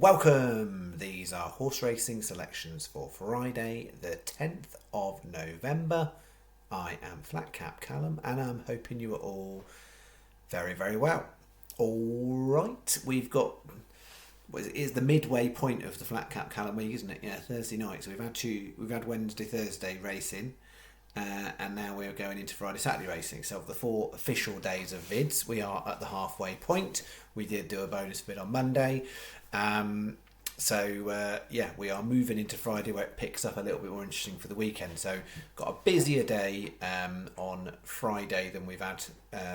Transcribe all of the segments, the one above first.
Welcome! These are horse racing selections for Friday the 10th of November. I am Flat Cap Callum and I'm hoping you are all very, very well. Alright, we've got, it is the midway point of the Flat Cap Callum week, isn't it? Yeah, Thursday night. So we've had Wednesday, Thursday racing. And now we're going into Friday, Saturday racing. So of the 4 official days of vids, we are at the halfway point. We did do a bonus vid on Monday. We are moving into Friday where it picks up a little bit more interesting for the weekend. So got a busier day on Friday than we've had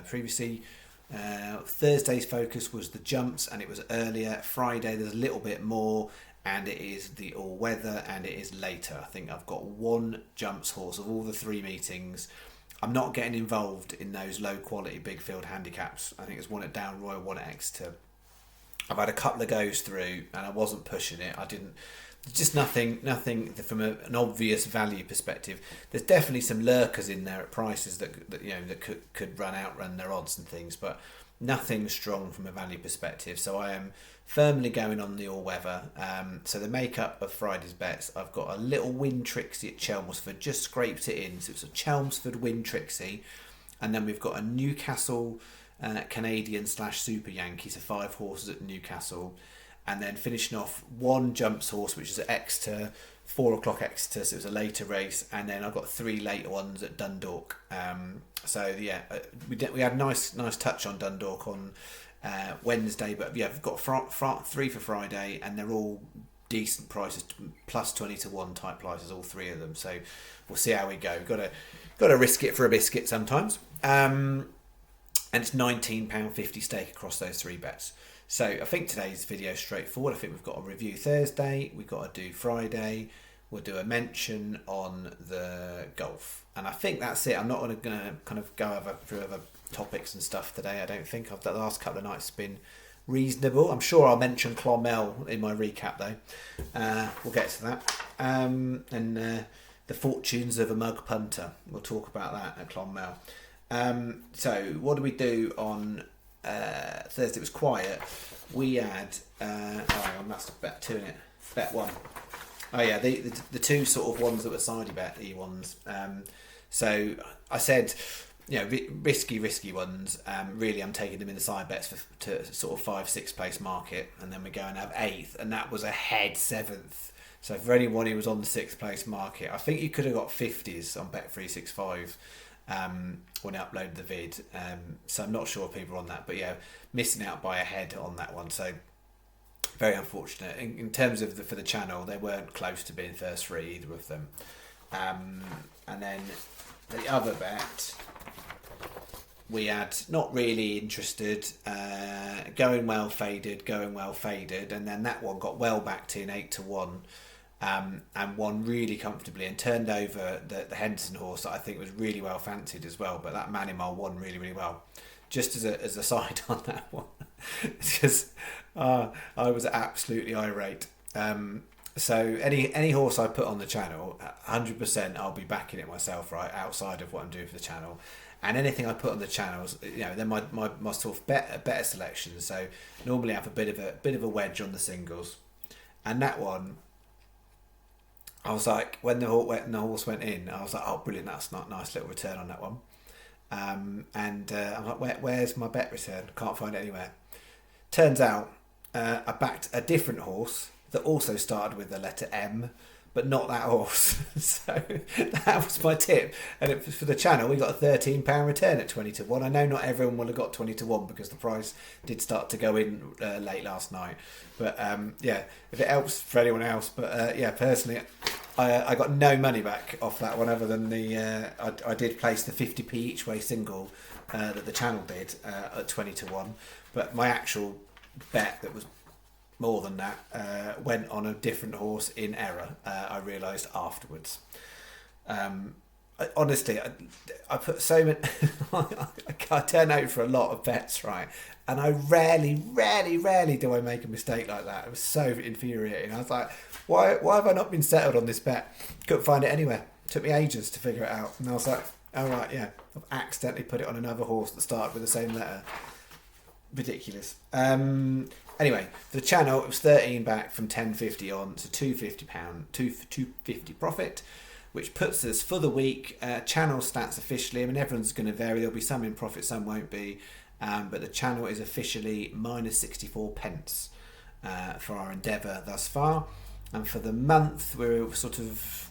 previously. Thursday's focus was the jumps and it was earlier. Friday there's a little bit more. And it is the all-weather, and it is later. I think I've got one jumps horse of all the 3 meetings. I'm not getting involved in those low-quality big field handicaps. I think there's one at Down Royal, one at Exeter. I've had a couple of goes through, and I wasn't pushing it. I didn't. Just nothing from an obvious value perspective. There's definitely some lurkers in there at prices that could outrun their odds and things, but nothing strong from a value perspective. So I am firmly going on the all-weather. So the makeup of Friday's bets, I've got a little win trixie at Chelmsford, just scraped it in. So it's a Chelmsford win trixie. And then we've got a Newcastle Canadian / Super Yankee, so 5 horses at Newcastle. And then finishing off one jumps horse, which is at Exeter, 4 o'clock Exeter, so it was a later race. And then I've got 3 later ones at Dundalk. We had nice touch on Dundalk on Wednesday, but yeah, we've got 3 for Friday, and they're all decent prices, plus 20 to 1 type prices, all 3 of them. So we'll see how we go. Got to risk it for a biscuit sometimes. And it's £19.50 stake across those 3 bets. So I think today's video is straightforward. I think we've got a review Thursday, we've got to do Friday, we'll do a mention on the golf, and I think that's it. I'm not going to kind of go through other topics and stuff today. I don't think. The last couple of nights have been reasonable. I'm sure I'll mention Clonmel in my recap though. We'll get to that. And the fortunes of a mug punter. We'll talk about that at Clonmel. So what do we do on Thursday? It was quiet. We had that's bet 2 in it. Bet 1. Oh yeah, the 2 sort of ones that were sidey bet ones. So I said, risky ones. Really, I'm taking them in the side bets to sort of 5-6 place market, and then we go and have 8th, and that was a head 7th. So for anyone who was on the 6th place market, I think you could have got 50s on Bet365 when I uploaded the vid. So I'm not sure if people are on that, but yeah, missing out by a head on that one. So very unfortunate. In terms of for the channel, they weren't close to being first 3, either of them. And then the other bet, we had not really interested, going well faded, and then that one got well backed in 8 to 1. And won really comfortably and turned over the Henderson horse that I think was really well fancied as well. But that Manimal won really, really well. Just as a side on that one, because I was absolutely irate. So any horse I put on the channel, 100% I'll be backing it myself, right, outside of what I'm doing for the channel. And anything I put on the channels, they're my sort of better selections. So normally I have a bit of a wedge on the singles, and that one, I was like, when the horse went in, I was like, oh, brilliant, that's not nice little return on that one. I'm like, where's my bet return? Can't find it anywhere. Turns out I backed a different horse that also started with the letter M, but not that horse. So that was my tip. And for the channel, we got a £13 return at 20 to 1. I know not everyone will have got 20 to 1 because the price did start to go in late last night. But if it helps for anyone else. But personally, I got no money back off that one, other than I did place the 50p each way single that the channel did at 20 to 1. But my actual bet that was more than that went on a different horse in error. I realised afterwards. Honestly, I put so many. I turn out for a lot of bets, right? And I rarely do I make a mistake like that. It was so infuriating. I was like, why have I not been settled on this bet? Couldn't find it anywhere. Took me ages to figure it out. And I was like, oh right, yeah, I've accidentally put it on another horse that started with the same letter. Ridiculous. Anyway, for the channel, it was 13 back from 10.50 on, so £250, 250 profit, which puts us for the week. Channel stats officially, I mean, everyone's going to vary. There'll be some in profit, some won't be, but the channel is officially minus 64 pence for our endeavour thus far. And for the month, we're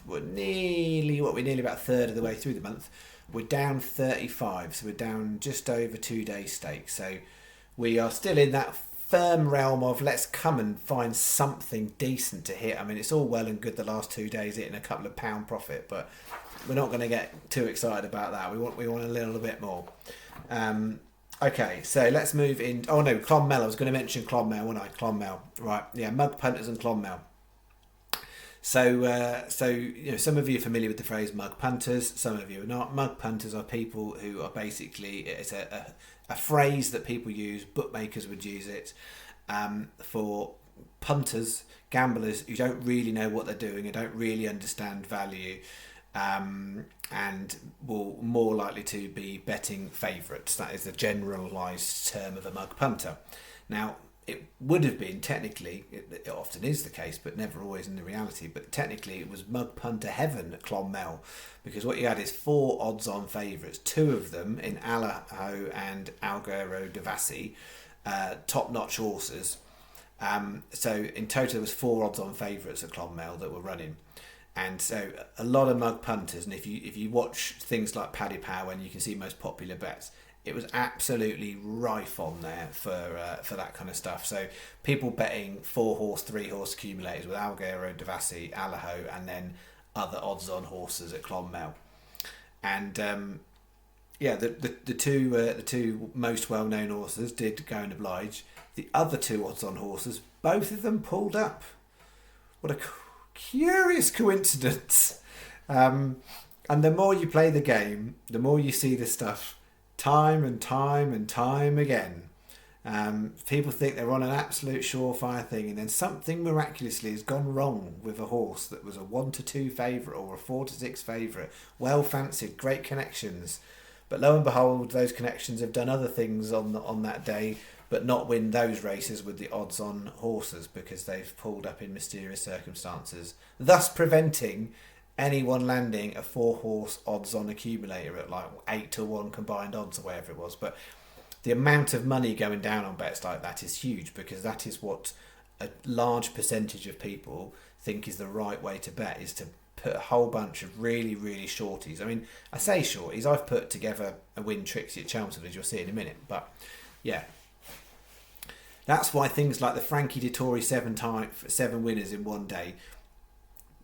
nearly about a third of the way through the month. We're down 35, so we're down just over 2 days stake. So we are still in that firm realm of let's come and find something decent to hit. I mean, it's all well and good the last 2 days hitting a couple of pound profit, but we're not going to get too excited about that. We want a little bit more. Okay, so let's move in. Oh no, Clonmel. I was going to mention Clonmel, wasn't I? Clonmel, right? Yeah, mug punters and Clonmel. So some of you are familiar with the phrase mug punters. Some of you are not. Mug punters are people who are basically, it's a phrase that people use. Bookmakers would use it for punters, gamblers who don't really know what they're doing and don't really understand value, and will more likely to be betting favourites. That is the generalised term of a mug punter. Now, it would have been technically, it often is the case, but never always in the reality, but technically it was mug punter heaven at Clonmel, because what you had is 4 odds-on favourites, 2 of them in Allaho and Alghero de Vassi, top-notch horses. So in total there was 4 odds-on favourites at Clonmel that were running. And so a lot of mug punters, and if you watch things like Paddy Power, when you can see most popular bets, it was absolutely rife on there for that kind of stuff. So people betting 4-horse, 3-horse accumulators with Alghero, de Vassi, Allaho, and then other odds-on horses at Clonmel. And the two most well-known horses did go and oblige. The other 2 odds-on horses, both of them pulled up. What a curious coincidence. And the more you play the game, the more you see this stuff time and time and time again. People think they're on an absolute surefire thing, and then something miraculously has gone wrong with a horse that was a 1-2 favourite or a 4-6 favourite, well fancied, great connections, but lo and behold, those connections have done other things on that day, but not win those races with the odds-on horses because they've pulled up in mysterious circumstances, thus preventing anyone landing a 4-horse odds-on accumulator at like 8-1 combined odds or whatever it was. But the amount of money going down on bets like that is huge, because that is what a large percentage of people think is the right way to bet, is to put a whole bunch of really, really shorties. I mean, I say shorties, I've put together a win trixie at Chelmsford, as you'll see in a minute. But yeah, that's why things like the Frankie Dettori 7 winners in one day,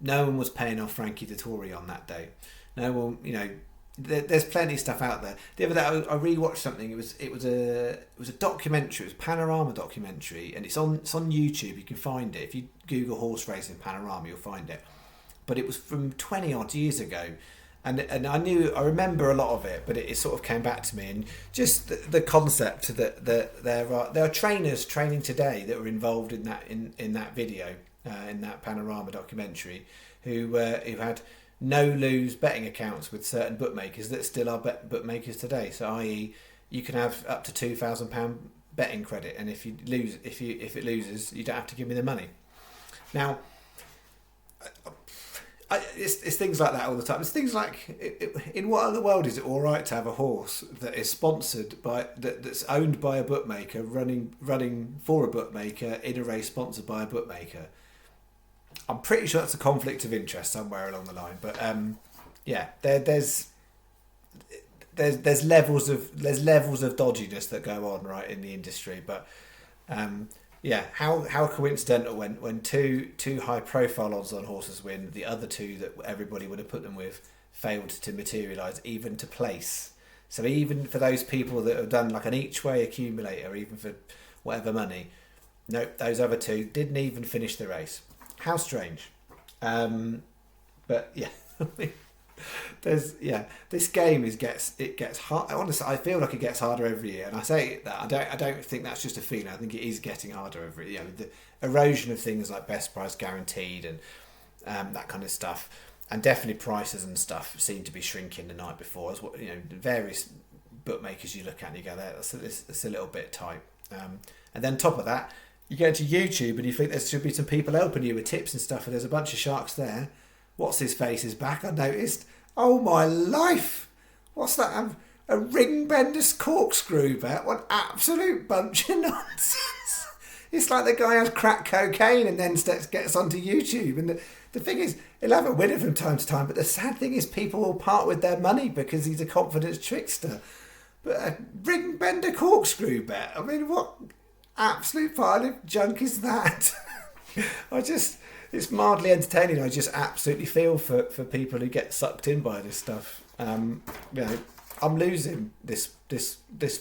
no one was paying off Frankie Dettori on that day. No one, there's plenty of stuff out there. The other day I rewatched something. It was a documentary. It was a Panorama documentary, and it's on YouTube. You can find it if you Google horse racing Panorama. You'll find it. But it was from 20 odd years ago, and I remember a lot of it, but it sort of came back to me, and just the concept that there are trainers training today that were involved in that video. In that Panorama documentary, who had no-lose betting accounts with certain bookmakers that still are bookmakers today. So, i.e., you can have up to £2,000 betting credit, and if it loses, you don't have to give me the money. Now, it's things like that all the time. It's things like, in what other world is it all right to have a horse that is sponsored by that's owned by a bookmaker, running for a bookmaker in a race sponsored by a bookmaker? I'm pretty sure that's a conflict of interest somewhere along the line, but there's levels of dodginess that go on right in the industry. But how coincidental when two high profile odds on horses win, the other 2 that everybody would have put them with failed to materialise, even to place. So even for those people that have done like an each way accumulator, even for whatever money, nope, those other 2 didn't even finish the race. How strange. But yeah, this game gets hard. Honestly, I feel like it gets harder every year, and I say that I don't think that's just a feeling. I think it is getting harder every year. The erosion of things like best price guaranteed and that kind of stuff, and definitely prices and stuff seem to be shrinking the night before. As what various bookmakers you look at and you go, that's a little bit tight. And then top of that, You go to YouTube and you think there should be some people helping you with tips and stuff, and there's a bunch of sharks there. What's his face is back, I noticed. Oh my life! What's that? A ring bender's corkscrew bet? What absolute bunch of nonsense! It's like the guy has crack cocaine and then gets onto YouTube. And the thing is, he'll have a winner from time to time, but the sad thing is people will part with their money because he's a confidence trickster. But a ring bender corkscrew bet? I mean, what absolute pile of junk is that? It's mildly entertaining. I just absolutely feel for people who get sucked in by this stuff. I'm losing this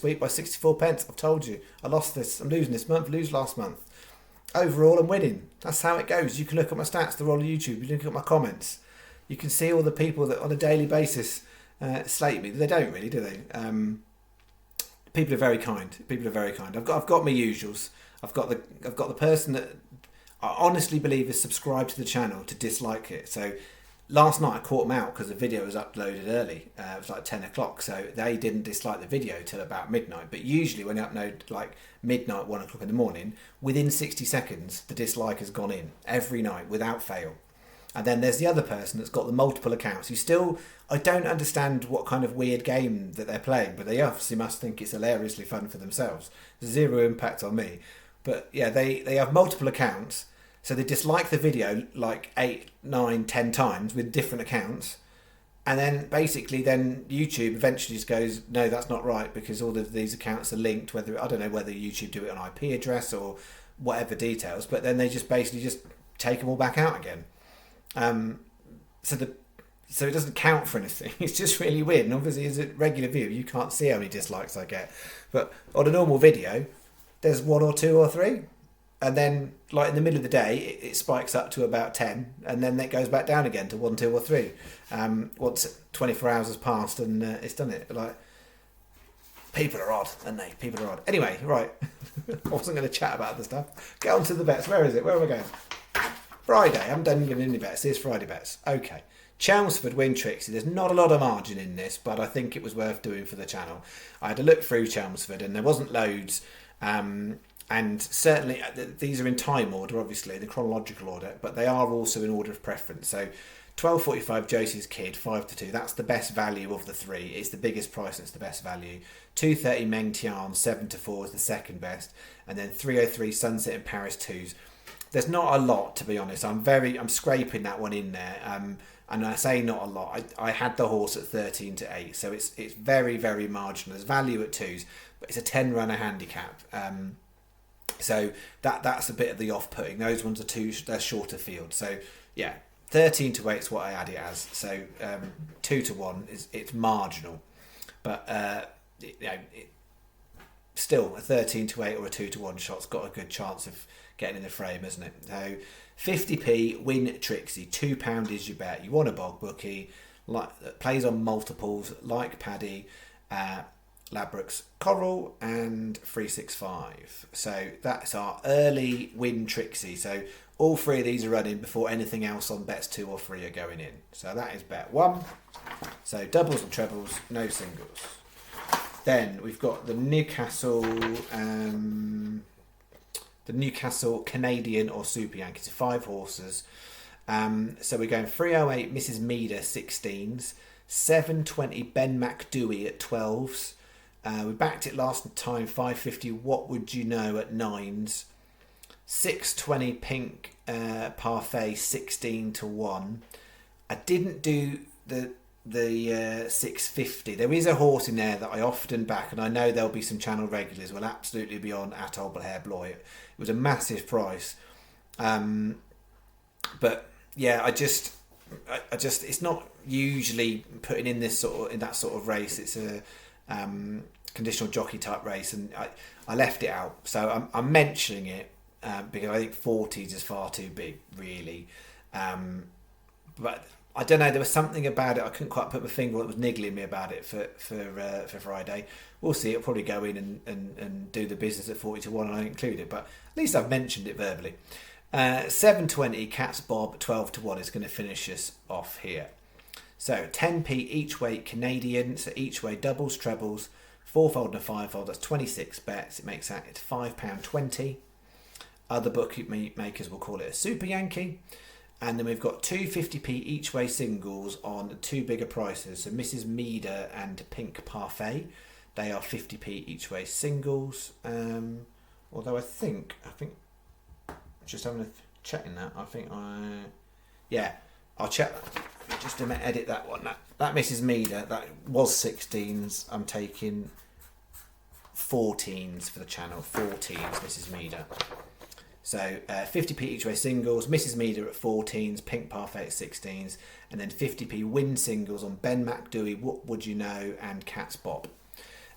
week by 64 pence. I've told you. I lost this. I'm losing this month. Lose last month. Overall, I'm winning. That's how it goes. You can look at my stats. They're all on YouTube. You can look at my comments. You can see all the people that on a daily basis slate me. They don't really, do they? People are very kind. People are very kind. I've got my usuals. I've got the person that I honestly believe is subscribed to the channel to dislike it. So last night I caught them out because the video was uploaded early. It was like 10 o'clock, so they didn't dislike the video till about midnight. But usually when I upload like midnight, 1 o'clock in the morning, within 60 seconds the dislike has gone in every night without fail. And then there's the other person that's got the multiple accounts who still, I don't understand what kind of weird game that they're playing, but they obviously must think it's hilariously fun for themselves. Zero impact on me. But yeah, they have multiple accounts. So they dislike the video like 8, 9, 10 times with different accounts. And then basically then YouTube eventually just goes, no, that's not right, because all of these accounts are linked, I don't know whether YouTube do it on IP address or whatever details, but then they just basically just take them all back out again. So it doesn't count for anything. It's just really weird. And obviously as a regular viewer, you can't see how many dislikes I get. But on a normal video, there's 1 or 2 or 3. And then, like in the middle of the day, it spikes up to about 10, and then it goes back down again to 1, 2, or 3. Once 24 hours has passed, and it's done it. Like, people are odd, aren't they? People are odd. Anyway, right. I wasn't going to chat about the stuff. Get on to the bets. Where is it? Where am I going? Friday. I haven't done giving any bets. Here's Friday bets. Okay. Chelmsford win Trixie. There's not a lot of margin in this, but I think it was worth doing for the channel. I had a look through Chelmsford, and there wasn't loads. And certainly these are in time order, obviously, the chronological order, but they are also in order of preference. So 12.45 Josie's Kid, 5-2. That's the best value of the 3. It's the biggest price and it's the best value. 2.30 Meng Tian, 7-4 is the second best. And then 3.03 Sunset in Paris 2s. There's not a lot, to be honest. I'm scraping that one in there. And I say not a lot. I had the horse at 13-8, so it's very, very marginal. There's value at 2s, but it's a 10-runner handicap. So that's a bit of the off-putting. Those ones they're shorter field. So yeah, 13-8 is what I had it as. So 2-1 it's marginal, but still a 13-8 or a 2-1 shot's got a good chance of getting in the frame, hasn't it? So 50p win Trixie. £2 is your bet. You want a bog bookie, like plays on multiples like Paddy. Ladbrokes Coral and 365. So that's our early win Trixie. So all 3 of these are running before anything else on bets 2 or 3 are going in. So that is bet 1. So doubles and trebles, no singles. Then we've got the Newcastle Canadian or Super Yankees, 5 horses. So we're going 308 Mrs. Meader 16s, 720 Ben McDewey at 12s. We backed it last time, 550 What Would You Know at 9s. 620 Pink Parfait 16-1. I didn't do the 650. There is a horse in there that I often back, and I know there'll be some channel regulars will absolutely be on at Oldhair Bloy. It was a massive price. But yeah, I just it's not usually putting in that sort of race. It's a conditional jockey type race, and I left it out. So I'm mentioning it because I think 40s is far too big, really. But I don't know. There was something about it. I couldn't quite put my finger on it. Was niggling me about it for Friday. We'll see. It'll probably go in and do the business at 40-1, and I include it. But at least I've mentioned it verbally. 720 Cats Bob 12-1 is going to finish us off here. So 10p each way Canadian, so each way doubles, trebles, 4-fold and a 5-fold, that's 26 bets. It makes that it's £5.20. Other bookmakers will call it a super Yankee. And then we've got two 50p each way singles on two bigger prices. So Mrs. Meader and Pink Parfait, they are 50p each way singles. Although I think just having a checking that. I'll check that. Just to edit that one. That Mrs. Meader, that was 16s. I'm taking 14s for the channel. 14s, Mrs. Meader. So 50p each way singles, Mrs. Meader at 14s, Pink Parfait at 16s, and then 50p win singles on Ben McDewey, What Would You Know, and Cat's Bop.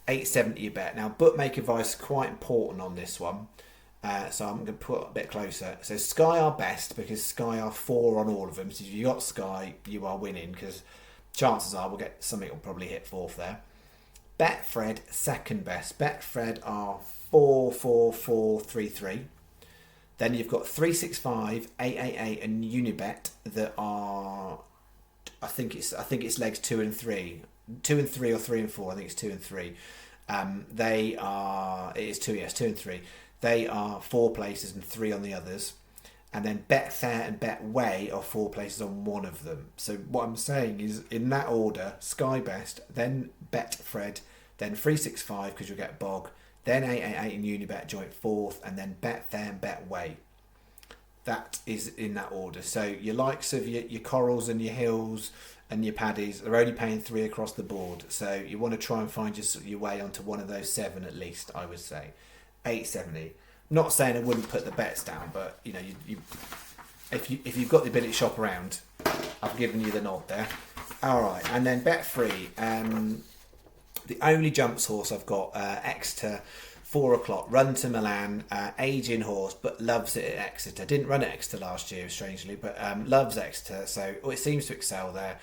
8.70 a bet. Now, bookmaker advice is quite important on this one, so I'm going to put it a bit closer. So Sky are best because Sky are 4 on all of them. So if you got Sky, you are winning because chances are we'll get something will probably hit 4th there. Betfred second best. Betfred are 4, 4, 4, 3, 3. Then you've got 365, 888, and Unibet that are, I think it's legs 2 and 3, 2 and 3 or 3 and 4. I think it's 2 and 3. It is 2 and 3. They are 4 places and 3 on the others, and then Betfair and Betway are 4 places on one of them. So what I'm saying is in that order: Sky best, then Betfred, then 365 because you'll get Bog. Then 888 and Unibet joint 4th, and then Betfair and Betway. That is in that order. So your likes of your Corals and your Hills and your Paddies are only paying 3 across the board. So you want to try and find your way onto one of those 7 at least, I would say. 8.70. Not saying I wouldn't put the bets down, but you know, if you've got the ability to shop around, I've given you the nod there. All right, and then bet free. The only jumps horse I've got, Exeter, 4 o'clock, run to Milan, aging horse, but loves it at Exeter. Didn't run at Exeter last year, strangely, but loves Exeter, so it seems to excel there.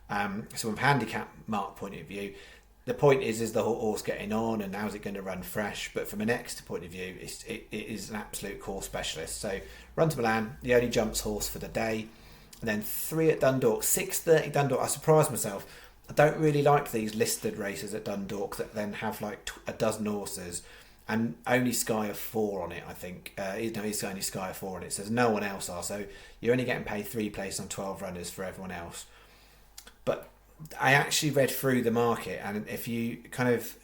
So from a handicap mark point of view, the point is the horse getting on and how's it going to run fresh? But from an Exeter point of view, it is an absolute course specialist. So run to Milan, the only jumps horse for the day. And then 3 at Dundalk, 6.30 Dundalk. I surprised myself. I don't really like these listed races at Dundalk that then have like a dozen horses and only Sky are 4 on it, I think. It's only Sky are 4 on it, so there's no one else are. So you're only getting paid 3 places on 12 runners for everyone else. But I actually read through the market, and if you kind of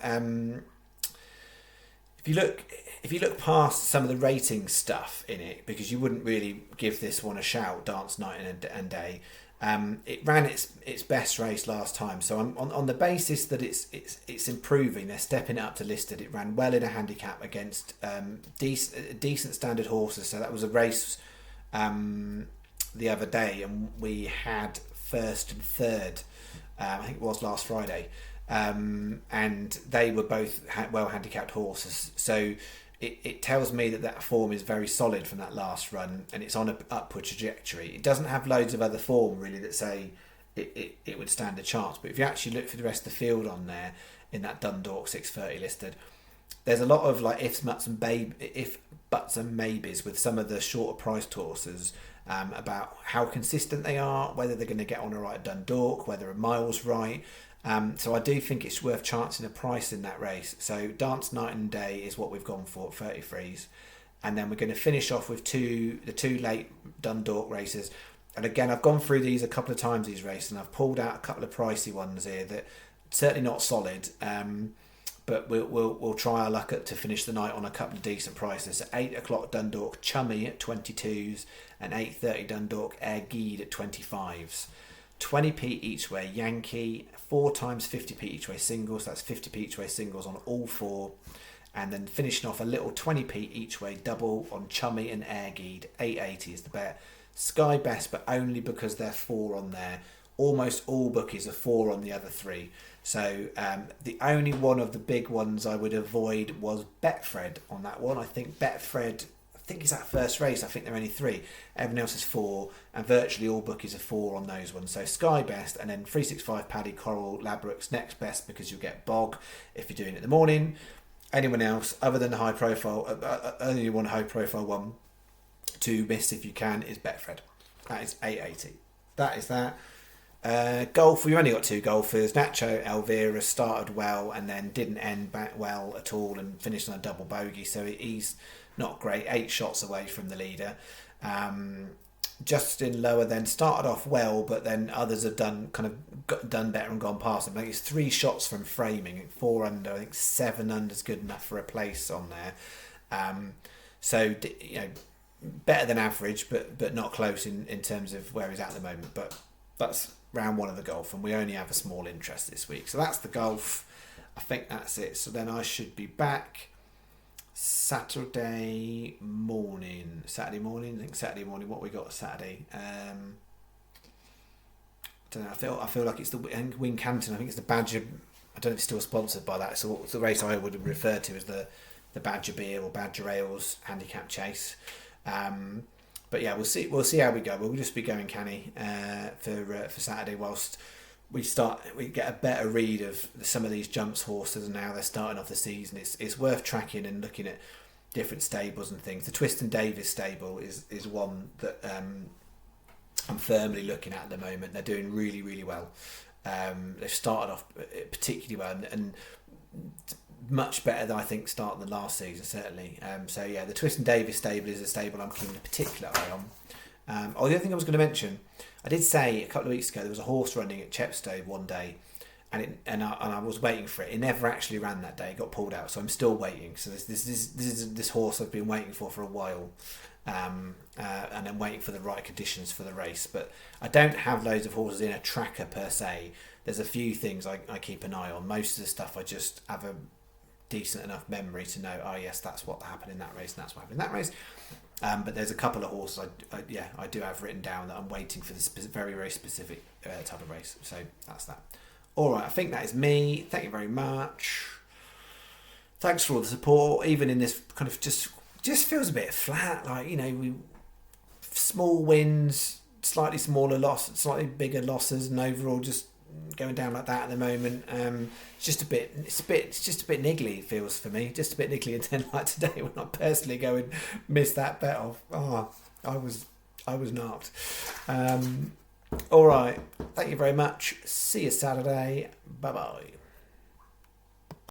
if you look past some of the rating stuff in it, because you wouldn't really give this one a shout, Dance Night and Day. It ran its best race last time, so on the basis that it's improving, they're stepping it up to listed. It ran well in a handicap against decent standard horses. So that was a race the other day, and we had first and third. I think it was last Friday, and they were both well handicapped horses. So it tells me that form is very solid from that last run, and it's on an upward trajectory. It doesn't have loads of other form really that say it would stand a chance. But if you actually look for the rest of the field on there in that Dundalk 6.30 listed, there's a lot of like ifs, buts and maybes with some of the shorter priced horses. About how consistent they are, whether they're going to get on all right at Dundalk, whether a mile's right. So I do think it's worth chancing a price in that race. So Dance Night and Day is what we've gone for at 33s. And then we're going to finish off with the two late Dundalk races. And again, I've gone through these a couple of times, these races, and I've pulled out a couple of pricey ones here that certainly not solid. But we'll try our luck to finish the night on a couple of decent prices. So 8 o'clock Dundalk, Chummy at 22s, and 8.30 Dundalk, Air Guide at 25s. 20p each way Yankee, 4 times 50p each way singles. That's 50p each way singles on all 4. And then finishing off a little 20p each way double on Chummy and Air Guide. 8.80 is the bet. Sky best, but only because they're 4 on there. Almost all bookies are 4 on the other 3. So the only one of the big ones I would avoid was Betfred on that one. I think Betfred, is that first race. I think they're only 3. Everyone else is 4, and virtually all bookies are 4 on those ones. So Sky best, and then 365 Paddy, Coral, Labrooks next best because you'll get Bog if you're doing it in the morning. Anyone else other than the high profile, only one high profile one to miss if you can is Betfred. That is 8.80. That is that. Golf, we've only got 2 golfers. Nacho Elvira started well and then didn't end back well at all and finished on a double bogey, so he's not great, 8 shots away from the leader. Justin Lower then started off well, but then others have done better and gone past him. I think it's 3 shots from framing, 4 under. I think 7 under is good enough for a place on there. So better than average, but not close in terms of where he's at the moment. But that's round 1 of the golf, and we only have a small interest this week. So that's the golf. I think that's it. So then I should be back Saturday morning. I think Saturday morning. What we got Saturday? I don't know. I feel like it's the Wincanton. I think it's the Badger. I don't know if it's still sponsored by that. So the race I would refer to as the Badger Beer or Badger Ales Handicap Chase. But yeah, we'll see how we go. We'll just be going canny for Saturday whilst we get a better read of some of these jumps horses and how they're starting off the season. It's worth tracking and looking at different stables and things. The Twist and Davis stable is one that I'm firmly looking at the moment. They're doing really, really well. They've started off particularly well and much better than I think starting the last season, certainly. So yeah, the Twist and Davis stable is a stable I'm keeping a particular eye on. The other thing I was going to mention, I did say a couple of weeks ago there was a horse running at Chepstow one day, and I was waiting for it. It never actually ran that day. It got pulled out, so I'm still waiting. So this is this horse I've been waiting for a while, and I'm waiting for the right conditions for the race. But I don't have loads of horses in a tracker per se. There's a few things I keep an eye on. Most of the stuff I just have a decent enough memory to know, oh yes, that's what happened in that race and that's what happened in that race. But there's a couple of horses I do have written down that I'm waiting for this very, very specific type of race. So that's that. Alright, I think that is me. Thank you very much. Thanks for all the support. Even in this kind of just feels a bit flat, like, we small wins, slightly smaller loss, slightly bigger losses, and overall just going down like that at the moment. It's just a bit niggly, it feels for me. Just a bit niggly, and then like today when I personally go and miss that bet off. I was knocked. All right, thank you very much. See you Saturday. Bye bye.